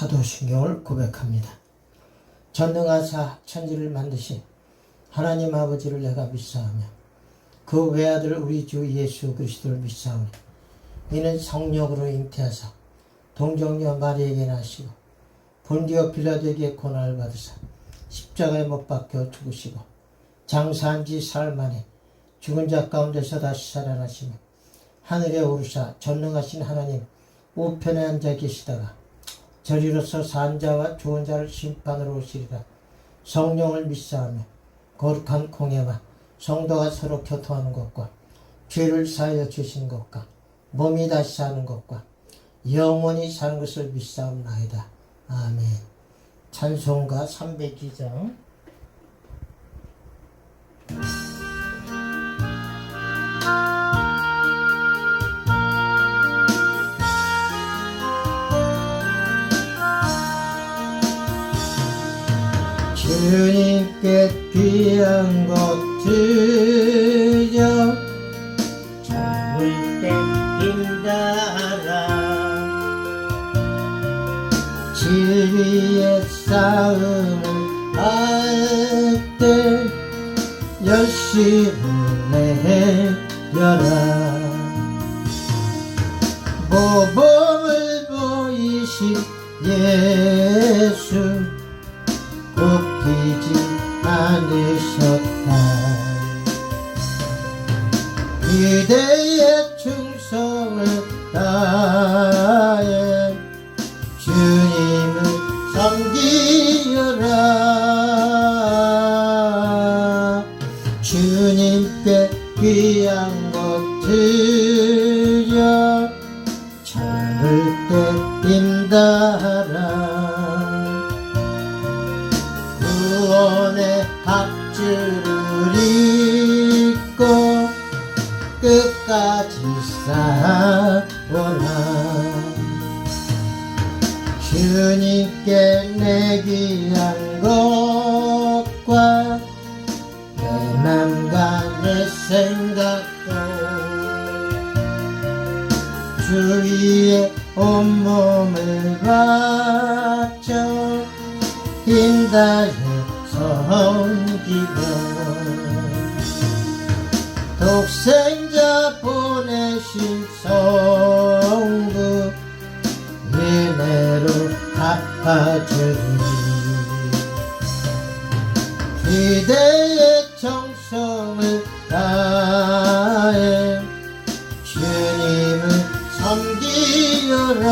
사도신경을 고백합니다. 전능하사 천지를 만드신 하나님 아버지를 내가 믿사오며 그 외아들 우리 주 예수 그리스도를 믿사오니 이는 성령으로 잉태하사 동정녀 마리에게 나시고 본디오 빌라도에게 고난을 받으사 십자가에 못 박혀 죽으시고 장사한 지 사흘 만에 죽은 자 가운데서 다시 살아나시며 하늘에 오르사 전능하신 하나님 우편에 앉아 계시다가 저리로서 산 자와 죽은 자를 심판으로 오시리라. 성령을 믿사하며 거룩한 공예와 성도가 서로 교통하는 것과 죄를 사하여 주신 것과 몸이 다시 사는 것과 영원히 사는 것을 믿사옵나이다. 아멘. 찬송가 302장. 주님께 귀한 것 드려 젊을 때 힘달아 진리의 싸움을 할 때 열심히 내려라. 모범을 보이신 예수 굽히지 않으셨다. 그대의 충성을 다해 주님을 섬기여라. 주님께 귀한 것 드려 젊을 때 힘달아. 구원의 합주를 입고 끝까지 싸워라. 주님께 내 귀한 것과 내 맘과 내 생각도 주 위에 온몸을 바쳐 힘다해 섬기며 독생자 보내신 성부 은혜로 갚아주니 그대의 정성을 다해 주님을 섬기여라.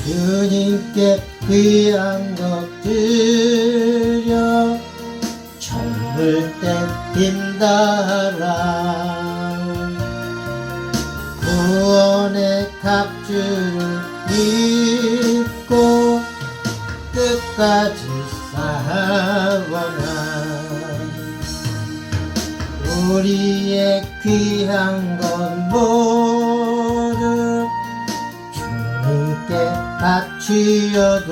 주님께 귀한 것 드려 젊을 때 힘달아. 구원의 갑주를 입고 끝까지 싸워라. 우리의 귀한 건 모두 주님께 바치어도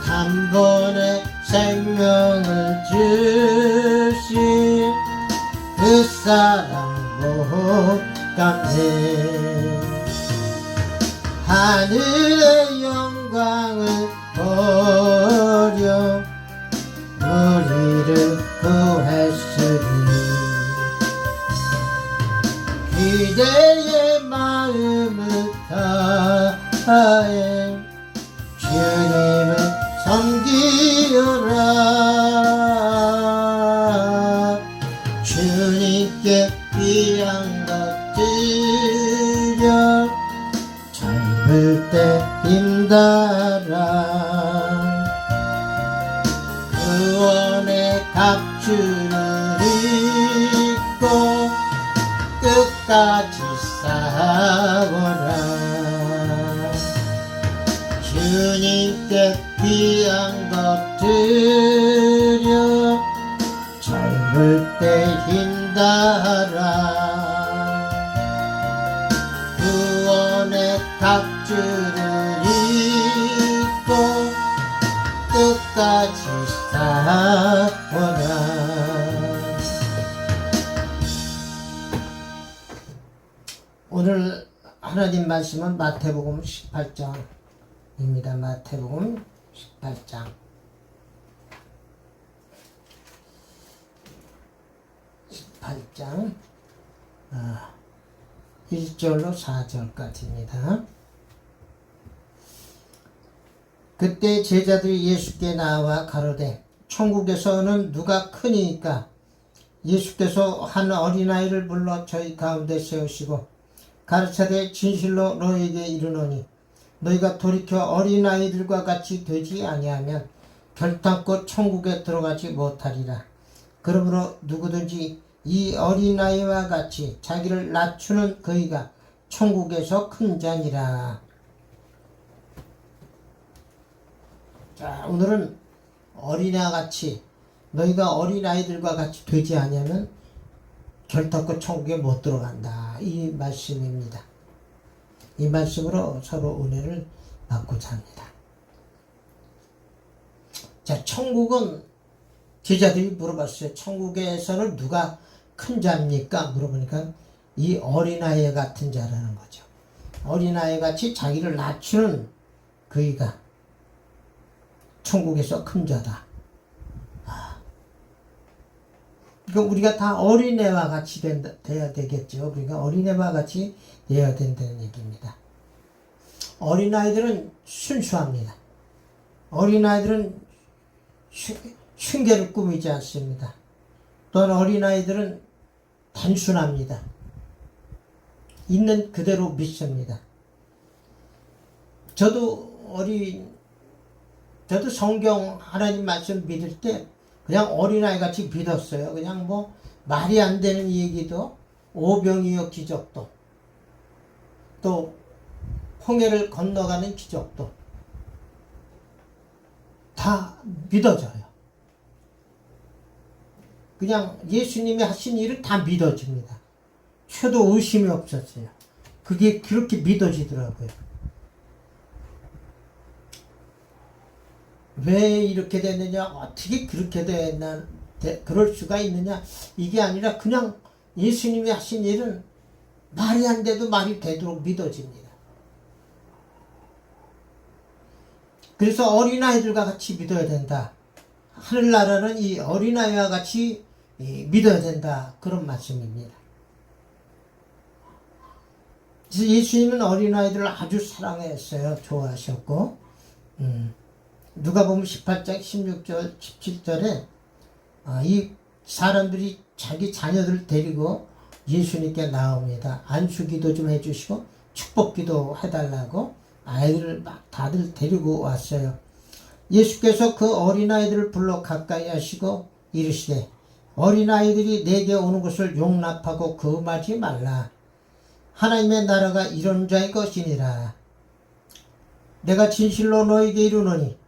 단번에 생명을 주신 그 사랑 못 갚네. 하늘의 영광을 버려 우리를 구했으니 그대의 마음을 다해 주님을 섬기여라. 주님께 귀한 것 드려 젊을 때 힘달아. 구원의 갑주를 입고 끝까지 싸워라. 주님께 귀한 것 드려 젊을 때 힘달아. 구원의 갑주를 입고 끝까지 싸워라. 오늘 말씀은 마태복음 18장입니다. 마태복음 18장 18장 1절로 4절까지입니다. 그때 제자들이 예수께 나와 가로되 천국에서는 누가 크니까? 예수께서 한 어린아이를 불러 저희 가운데 세우시고 가르치되 진실로 너희에게 이르노니 너희가 돌이켜 어린아이들과 같이 되지 아니하면 결단코 천국에 들어가지 못하리라. 그러므로 누구든지 이 어린아이와 같이 자기를 낮추는 그이가 천국에서 큰 자니라. 자, 오늘은 어린아이와 같이 너희가 어린아이들과 같이 되지 아니하면 결단코 천국에 못 들어간다. 이 말씀입니다. 이 말씀으로 서로 은혜를 받고자 합니다. 자, 천국은 제자들이 물어봤어요. 천국에서는 누가 큰 자입니까? 물어보니까 이 어린아이 같은 자라는 거죠. 어린아이 같이 자기를 낮추는 그이가 천국에서 큰 자다. 그러니까 우리가 다 어린애와 같이 돼야 되겠죠. 우리가 어린애와 같이 돼야 된다는 얘기입니다. 어린아이들은 순수합니다. 어린아이들은 흉계를 꾸미지 않습니다. 또한 어린아이들은 단순합니다. 있는 그대로 믿습니다. 저도 성경 하나님 말씀 믿을 때 그냥 어린아이 같이 믿었어요. 그냥 뭐 말이 안 되는 얘기도 오병이어 기적도 또 홍해를 건너가는 기적도 다 믿어져요. 그냥 예수님이 하신 일을 다 믿어집니다. 저도 의심이 없었어요. 그게 그렇게 믿어지더라고요. 왜 이렇게 됐느냐, 어떻게 그렇게 됐나, 그럴 수가 있느냐, 이게 아니라 그냥 예수님이 하신 일은 말이 안 돼도 말이 되도록 믿어집니다. 그래서 어린아이들과 같이 믿어야 된다. 하늘나라는 이 어린아이와 같이 믿어야 된다. 그런 말씀입니다. 그래서 예수님은 어린아이들을 아주 사랑했어요. 좋아하셨고, 누가복음 18장 16절 17절에 이 사람들이 자기 자녀들을 데리고 예수님께 나옵니다. 안수기도 좀 해주시고 축복기도 해달라고 아이들을 막 다들 데리고 왔어요. 예수께서 그 어린아이들을 불러 가까이 하시고 이르시되 어린아이들이 내게 오는 것을 용납하고 금하지 말라. 하나님의 나라가 이런 자의 것이니라. 내가 진실로 너에게 이르노니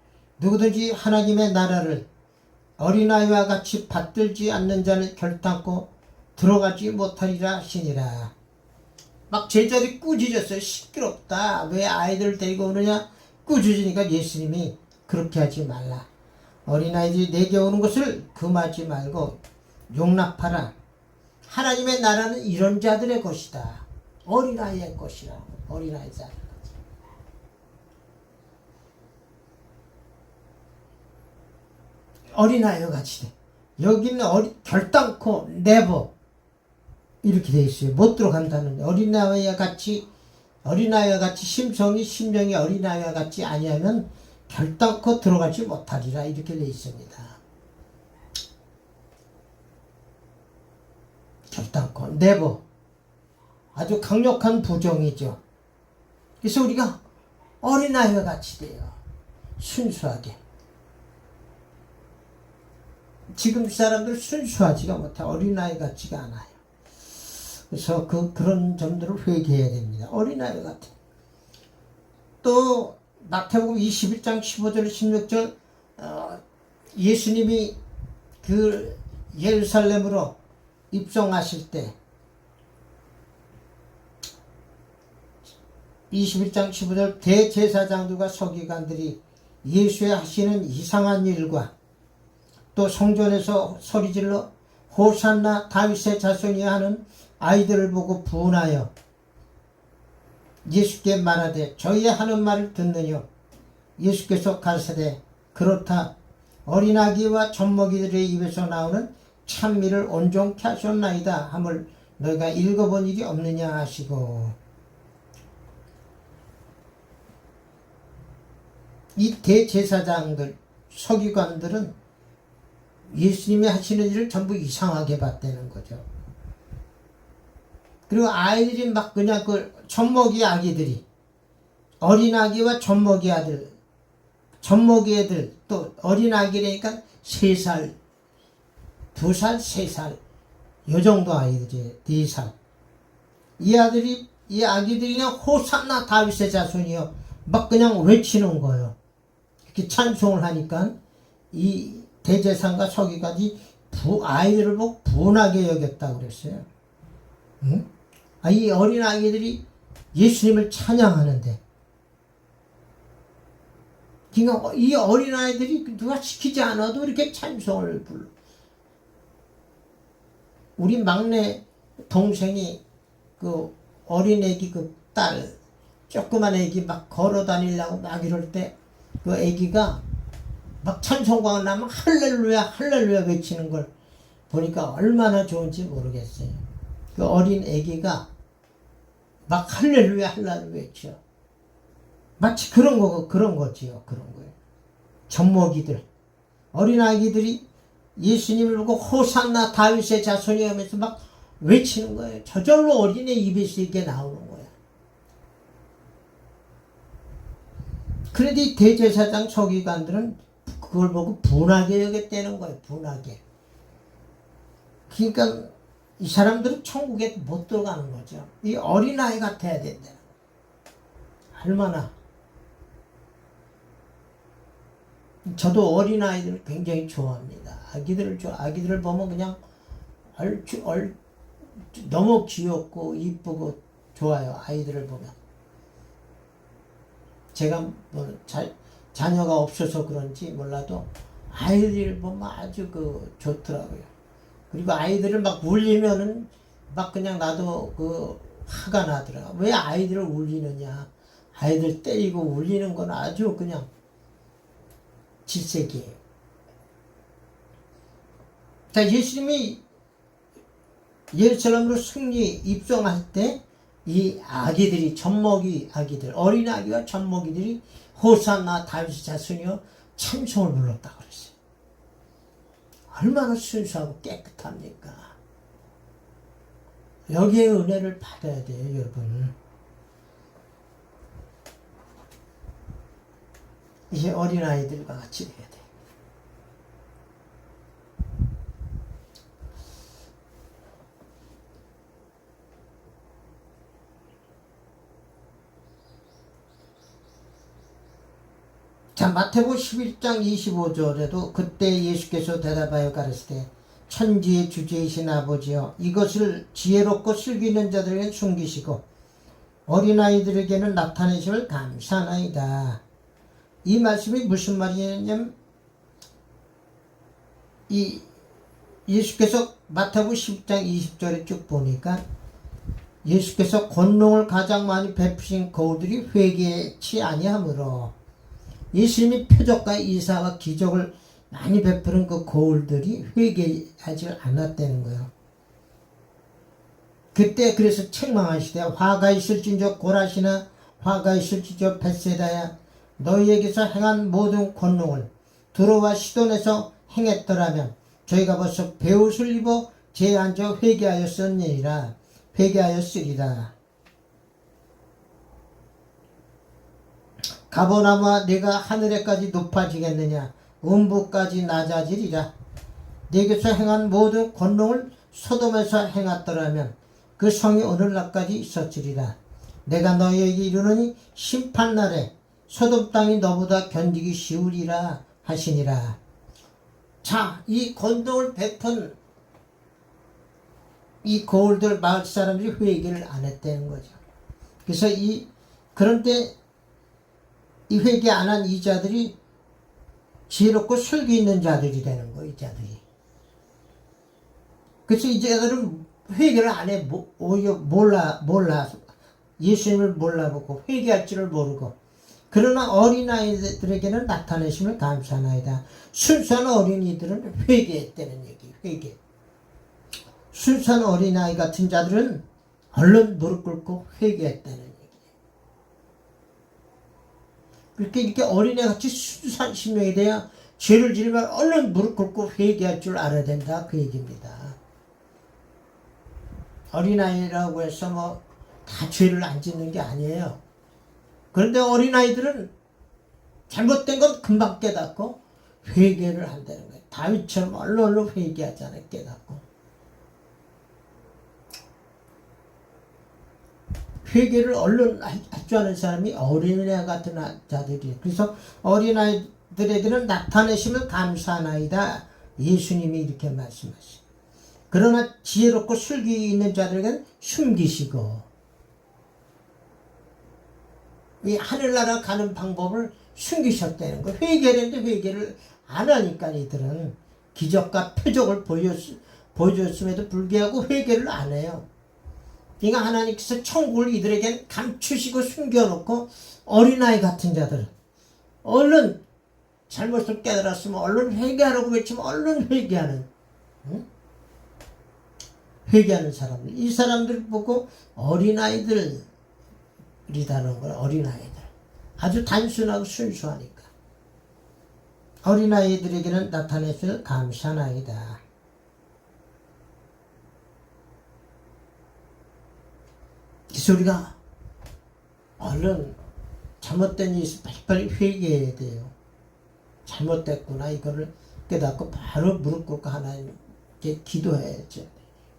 누구든지 하나님의 나라를 어린아이와 같이 받들지 않는 자는 결단코 들어가지 못하리라 하시니라. 막 제자들이 꾸짖었어요. 시끄럽다. 왜 아이들을 데리고 오느냐? 꾸짖으니까 예수님이 그렇게 하지 말라. 어린아이들이 내게 오는 것을 금하지 말고 용납하라. 하나님의 나라는 이런 자들의 것이다. 어린아이의 것이라. 어린아이자. 어린아이와 같이 돼. 여기는 결단코 never 이렇게 돼 있어요. 못 들어간다는. 어린아이와 같이 심정이 어린아이와 같이 아니하면 결단코 들어가지 못하리라. 이렇게 돼 있습니다. 결단코 never. 아주 강력한 부정이죠. 그래서 우리가 어린아이와 같이 돼요. 순수하게. 지금 사람들 순수하지가 못해. 어린아이 같지가 않아요. 그래서 그런 점들을 회개해야 됩니다. 어린아이 같아. 또 마태복음 21장 15절 16절 예수님이 그 예루살렘으로 입성하실 때 21장 15절 대제사장들과 서기관들이 예수의 하시는 이상한 일과 또 성전에서 소리질러 호산나 다윗의 자손이 하는 아이들을 보고 분하여 예수께 말하되 저희 하는 말을 듣느뇨. 예수께서 가르치되 그렇다. 어린아기와 젖먹이들의 입에서 나오는 찬미를 온종케 하셨나이다 함을 너희가 읽어본 일이 없느냐 하시고. 이 대제사장들, 서기관들은 예수님이 하시는 일을 전부 이상하게 봤다는 거죠. 그리고 아이들이 막 그냥 그 젖먹이 아기들이, 어린아기와 젖먹이 아들, 젖먹이 애들, 또 어린아기라니까 3살, 2살, 3살 요 정도 아이들이 4살. 이 아기들이 그냥 호산나 다윗의 자손이요 막 그냥 외치는 거예요. 이렇게 찬송을 하니까 이 대제사장과 서기관이 아이들을 보고 분하게 여겼다고 그랬어요. 응? 이 어린아기들이 예수님을 찬양하는데, 그러니까 이 어린아이들이 누가 시키지 않아도 이렇게 찬송을 불러. 우리 막내 동생이 그 어린애기 그 딸, 조그만 애기 막 걸어 다니려고 막 이럴 때 그 애기가 막 찬송가 나면 할렐루야 할렐루야 외치는 걸 보니까 얼마나 좋은지 모르겠어요. 그 어린 애기가 막 할렐루야 할렐루야 외쳐. 마치 그런 거지요. 그런 거예요. 젖먹이들, 어린아기들이 예수님을 보고 호산나 다윗의 자손이 하면서 막 외치는 거예요. 저절로 어린애 입에서 이게 나오는 거예요. 그런데 이 대제사장 서기관들은 그걸 보고 분하게 여겼다는 거예요. 분하게. 그러니까 이 사람들은 천국에 못 들어가는 거죠. 이 어린아이 같아야 된다는 거예요. 얼마나. 저도 어린아이들을 굉장히 좋아합니다. 아기들을 보면 그냥 너무 귀엽고 이쁘고 좋아요. 아이들을 보면. 제가 뭐 자녀가 없어서 그런지 몰라도 아이들을 보면 아주 좋더라고요. 그리고 아이들을 막 울리면은 막 그냥 나도 화가 나더라고요. 왜 아이들을 울리느냐. 아이들 때리고 울리는 건 아주 그냥 질색이에요. 자, 예수님이 예루살렘으로 승리 입성할 때 이 아기들이, 젖먹이 아기들, 어린아기와 젖먹이들이 호산나 다윗의 자손이여 찬송을 불렀다고 그랬어요. 얼마나 순수하고 깨끗합니까? 여기에 은혜를 받아야 돼요, 여러분. 이제 어린아이들과 같이 돼야 돼요. 자, 마태복음 11장 25절에도 그때 예수께서 대답하여 가르치되 천지의 주제이신 아버지여 이것을 지혜롭고 슬기 있는 자들에게 숨기시고 어린아이들에게는 나타내심을 감사하나이다. 이 말씀이 무슨 말이냐면 이 예수께서 마태복음 10장 20절에 쭉 보니까 예수께서 권능을 가장 많이 베푸신 거울들이 회개치 아니하므로 예수님이 표적과 이사와 기적을 많이 베푸는 그 거울들이 회개하지 않았다는 거예요. 그때 그래서 책망하시되 화가 있을진저 고라시나 화가 있을진저 벳세다야 너희에게서 행한 모든 권능을 두로와 시돈에서 행했더라면 저희가 벌써 배옷을 입어 제에 앉아 회개하였으리라. 가버나움아 네가 하늘에까지 높아지겠느냐 음부까지 낮아지리라. 네게서 행한 모든 권능을 소돔에서 행했더라면 그 성이 오늘날까지 있었으리라. 내가 너희에게 이르노니 심판날에 소돔 땅이 너보다 견디기 쉬우리라 하시니라. 자, 이 권능을 베푼 이 거울들 마을 사람들이 회개를 안 했다는 거죠. 그래서 그런데 이 회개 안 한 이 자들이 지혜롭고 슬기 있는 자들이 되는 거예요. 이 자들이. 그래서 이 자들은 회개를 안 해. 오히려 몰라. 예수님을 몰라보고 회개할 줄을 모르고 그러나 어린아이들에게는 나타내심을 감사하나이다. 순수한 어린이들은 회개했다는 얘기. 회개. 순수한 어린아이 같은 자들은 얼른 무릎 꿇고 회개했다는 얘기. 이렇게 어린애같이 순수한 심령이 돼야 죄를 지으면 얼른 무릎 꿇고 회개할 줄 알아야 된다. 그 얘기입니다. 어린아이라고 해서 뭐 다 죄를 안 짓는 게 아니에요. 그런데 어린아이들은 잘못된 건 금방 깨닫고 회개를 한다는 거예요. 다윗처럼 얼른 회개하잖아요. 깨닫고. 회개를 얼른 할 줄 아는 사람이 어린애 같은 자들이에요. 그래서 어린아이들에게는 나타내심을 감사하나이다. 예수님이 이렇게 말씀하시죠. 그러나 지혜롭고 슬기 있는 자들에게는 숨기시고 이 하늘나라 가는 방법을 숨기셨다는 거. 회개했는데 회개를 안 하니까 이들은 기적과 표적을 보여줬음에도 불구하고 회개를 안 해요. 그러니까 하나님께서 천국을 이들에게는 감추시고 숨겨놓고 어린아이 같은 자들 얼른 잘못을 깨달았으면 얼른 회개하라고 외치면 얼른 회개하는 회개하는 사람들. 이 사람들 보고 어린아이들이라는 거예요. 어린아이들. 아주 단순하고 순수하니까. 어린아이들에게는 나타내실 감사나이다. 그래서 우리가 얼른 잘못된 일이 빨리빨리 회개해야 돼요. 잘못됐구나 이거를 깨닫고 바로 무릎 꿇고 하나님께 기도해야죠.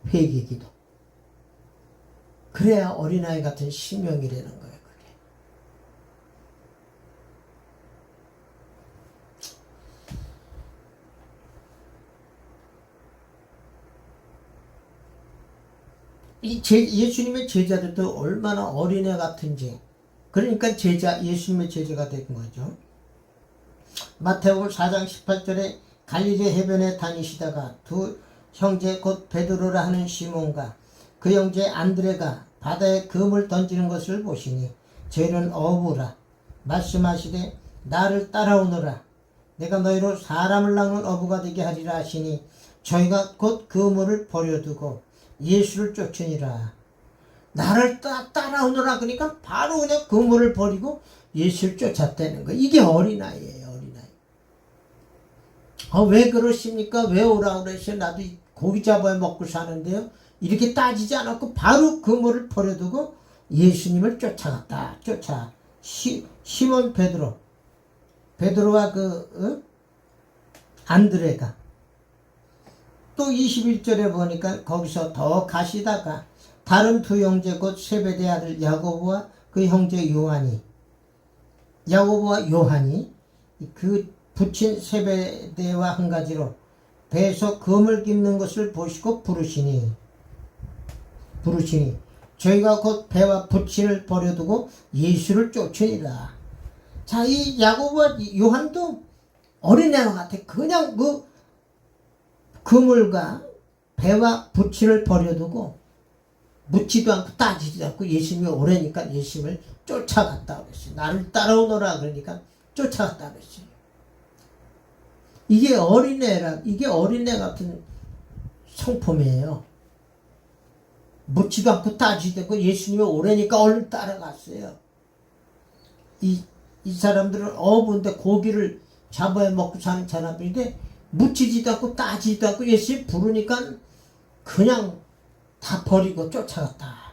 회개 기도. 그래야 어린아이 같은 심령이 되는 거예요. 예수님의 제자들도 얼마나 어린애 같은지. 그러니까 예수님의 제자가 된 거죠. 마태복음 4장 18절에 갈릴리 해변에 다니시다가 두 형제 곧 베드로라 하는 시몬과 그 형제 안드레가 바다에 금을 던지는 것을 보시니 저희는 어부라. 말씀하시되 나를 따라오너라. 내가 너희로 사람을 낚는 어부가 되게 하리라 하시니 저희가 곧 그물을 버려두고 예수를 쫓으니라. 나를 따라오너라. 그러니까 바로 그냥 그물을 버리고 예수를 쫓았다는 거. 이게 어린아이예요. 어린아이. 왜 그러십니까? 왜 오라고 그러세요? 나도 고기 잡아야 먹고 사는데요. 이렇게 따지지 않았고 바로 그물을 버려두고 예수님을 쫓아갔다. 시몬 베드로와 안드레가 또 21절에 보니까 거기서 더 가시다가 다른 두 형제 곧 세베대 아들 야고보와 그 형제 요한이 그 붙인 세베대와 한 가지로 배에서 금을 깁는 것을 보시고 부르시니 저희가 곧 배와 붙임을 버려두고 예수를 쫓으니라. 자, 이 야고보와 요한도 어린애와 같아. 그냥 그물과 배와 부치를 버려두고 묻지도 않고 따지지도 않고 예수님이 오래니까 예수님을 쫓아갔다 그랬어요. 나를 따라오너라 그러니까 쫓아갔다 그랬어요. 이게 어린애 같은 성품이에요. 묻지도 않고 따지지도 않고 예수님이 오래니까 얼른 따라갔어요. 이 사람들은 어부인데 고기를 잡아야 먹고 사는 사람들인데 묻히지도 않고 따지지도 않고 예수님 부르니까 그냥 다 버리고 쫓아갔다.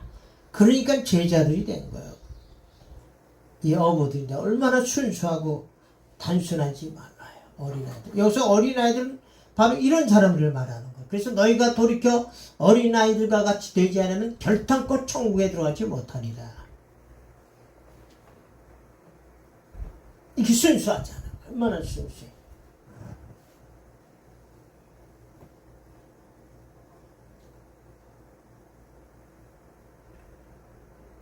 그러니까 제자들이 된 거예요. 이 어부들인데 얼마나 순수하고 단순한지 몰라요. 어린아이들. 여기서 어린아이들은 바로 이런 사람들을 말하는 거예요. 그래서 너희가 돌이켜 어린아이들과 같이 되지 않으면 결탄코 천국에 들어가지 못하리라. 이게 순수하잖아요. 얼마나 순수해.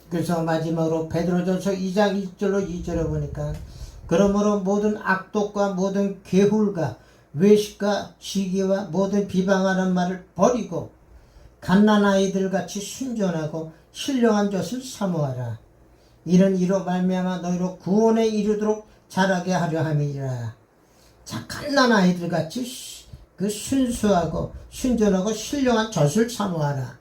그래서 마지막으로 베드로전서 2장 1절로 2절에 보니까 그러므로 모든 악독과 모든 괴hul과 외식과 시기와 모든 비방하는 말을 버리고 갓난아이들같이 순전하고 신령한 젖을 사모하라. 이는 이로 말미암아 너희로 구원에 이르도록 자라게 하려 함이라. 자, 갓난 아이들 같이 그 순수하고 순전하고 신령한 젖을 사모하라.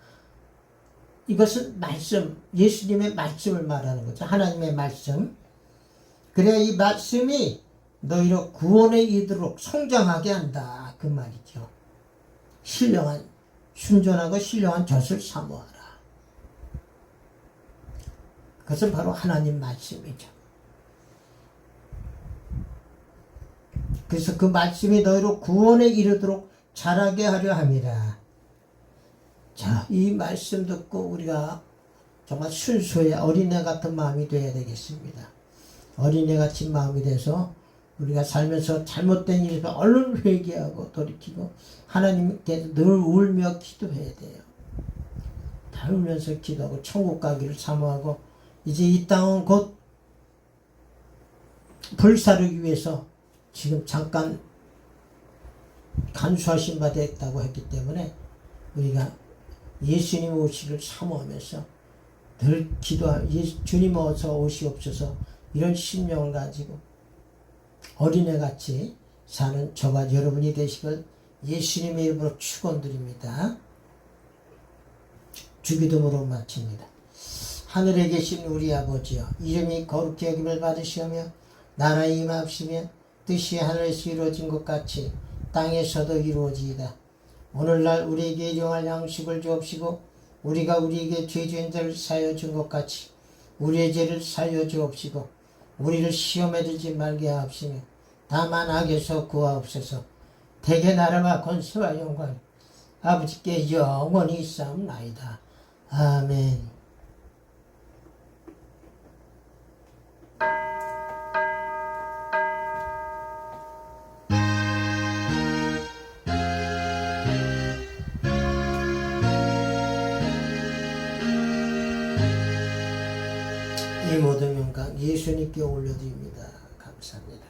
이것은 말씀, 예수님의 말씀을 말하는 거죠. 하나님의 말씀. 그래야 이 말씀이 너희로 구원에 이르도록 성장하게 한다. 그 말이죠. 신령한, 순전하고 신령한 젖을 사모하라. 그것은 바로 하나님 말씀이죠. 그래서 그 말씀이 너희로 구원에 이르도록 자라게 하려 함이라. 자, 이 말씀 듣고 우리가 정말 순수해 어린애 같은 마음이 되어야 되겠습니다. 어린애 같은 마음이 돼서 우리가 살면서 잘못된 일에서 얼른 회개하고 돌이키고 하나님께 늘 울며 기도해야 돼요. 다 울면서 기도하고 천국 가기를 사모하고 이제 이 땅은 곧 불사르기 위해서 지금 잠깐 간수하신 바 됐다고 했기 때문에 우리가 예수님 오시를 사모하면서 늘 기도하며 주님 어서 오시옵소서 이런 심령을 가지고 어린애같이 사는 저와 여러분이 되시길 예수님의 이름으로 축원드립니다. 주기도문으로 마칩니다. 하늘에 계신 우리 아버지여, 이름이 거룩히 여김을 받으시오며 나라의 임하옵시며 뜻이 하늘에서 이루어진 것 같이 땅에서도 이루어지이다. 오늘날 우리에게 일용할 양식을 주옵시고 우리가 우리에게 죄 지은 자를 사하여 준 것 같이 우리의 죄를 사하여 주옵시고 우리를 시험에 들지 말게 하옵시며 다만 악에서 구하옵소서. 대개 나라와 권세와 영광 아버지께 영원히 있사옵나이다. 아멘. 이 모든 영광 예수님께 올려드립니다. 감사합니다.